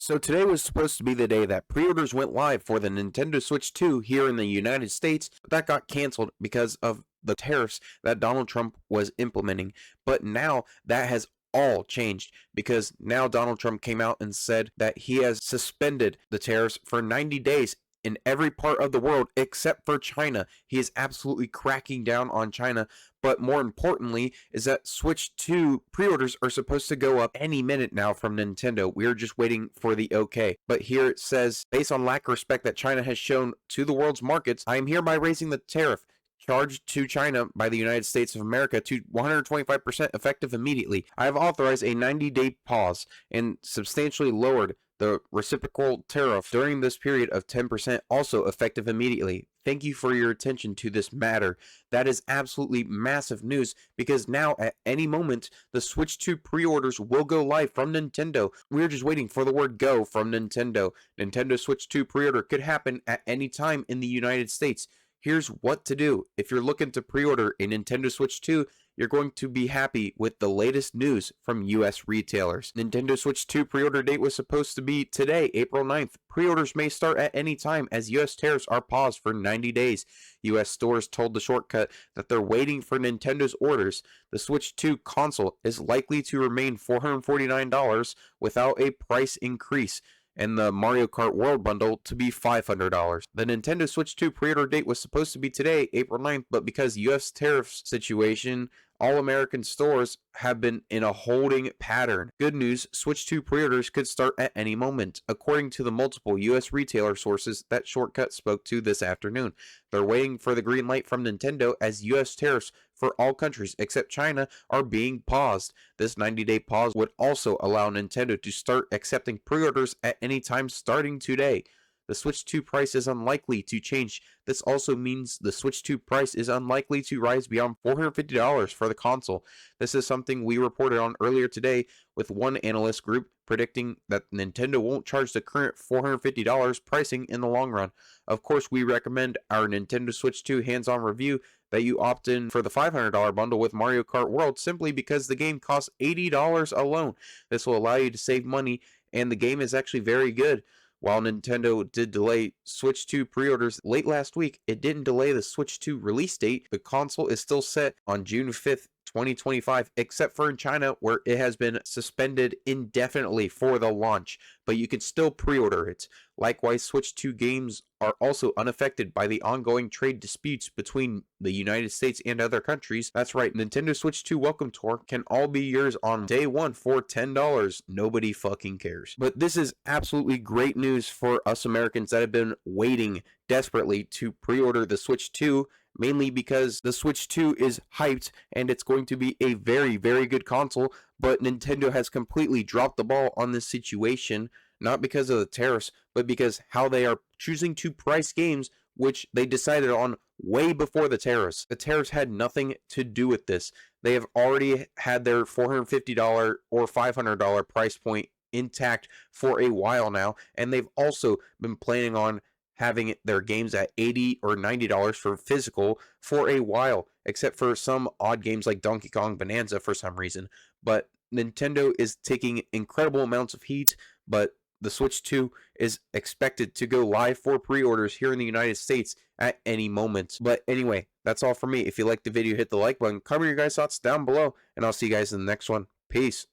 So today was supposed to be the day that pre-orders went live for the Nintendo Switch 2 here in the United States, but that got canceled because of the tariffs that Donald Trump was implementing. But now that has all changed because now Donald Trump came out and said that he has suspended the tariffs for 90 days in every part of the world except for China. He is absolutely cracking down on China. But more importantly is that Switch 2 pre-orders are supposed to go up any minute now from Nintendo. We are just waiting for the okay. But here it says, based on lack of respect that China has shown to the world's markets, I am hereby raising the tariff charged to China by the United States of America to 125% effective immediately. I have authorized a 90-day pause and substantially lowered the reciprocal tariff during this period of 10%, also effective immediately. Thank you for your attention to this matter. That is absolutely massive news because now at any moment the Switch 2 pre-orders will go live from Nintendo. We're just waiting for the word go from Nintendo. Nintendo Switch 2 pre-order could happen at any time in the United States. Here's what to do. If you're looking to pre-order a Nintendo Switch 2, you're going to be happy with the latest news from US retailers. Nintendo Switch 2 pre-order date was supposed to be today, April 9th. Pre-orders may start at any time as US tariffs are paused for 90 days. US stores told the shortcut that they're waiting for Nintendo's orders. The Switch 2 console is likely to remain $449 without a price increase, and the Mario Kart World Bundle to be $500. The Nintendo Switch 2 pre-order date was supposed to be today, April 9th, but because US tariffs situation, all American stores have been in a holding pattern. Good news, Switch 2 pre-orders could start at any moment, according to the multiple US retailer sources that Shortcut spoke to this afternoon. They're waiting for the green light from Nintendo as US tariffs for all countries except China are being paused. This 90-day pause would also allow Nintendo to start accepting pre-orders at any time starting today. The Switch 2 price is unlikely to change. This also means the Switch 2 price is unlikely to rise beyond $450 for the console. This is something we reported on earlier today, with one analyst group predicting that Nintendo won't charge the current $450 pricing in the long run. Of course, we recommend our Nintendo Switch 2 hands-on review that you opt in for the $500 bundle with Mario Kart World simply because the game costs $80 alone. This will allow you to save money, and the game is actually very good. While Nintendo did delay Switch 2 pre-orders late last week, it didn't delay the Switch 2 release date. The console is still set on June 5th, 2025, except for in China, where it has been suspended indefinitely for the launch, but you can still pre-order it. Likewise, Switch 2 games are also unaffected by the ongoing trade disputes between the United States and other countries. That's right, Nintendo Switch 2 Welcome Tour can all be yours on day one for $10. Nobody fucking cares. But this is absolutely great news for us Americans that have been waiting desperately to pre-order the Switch 2, mainly because the Switch 2 is hyped and it's going to be a very, very good console, but Nintendo has completely dropped the ball on this situation, not because of the tariffs, but because how they are choosing to price games, which they decided on way before the tariffs. The tariffs had nothing to do with this. They have already had their $450 or $500 price point intact for a while now, and they've also been planning on having their games at $80 or $90 for physical for a while, except for some odd games like Donkey Kong Bonanza for some reason. But Nintendo is taking incredible amounts of heat, but the Switch 2 is expected to go live for pre-orders here in the United States at any moment. But anyway, that's all for me. If you liked the video, hit the like button, comment your guys' thoughts down below, and I'll see you guys in the next one. Peace.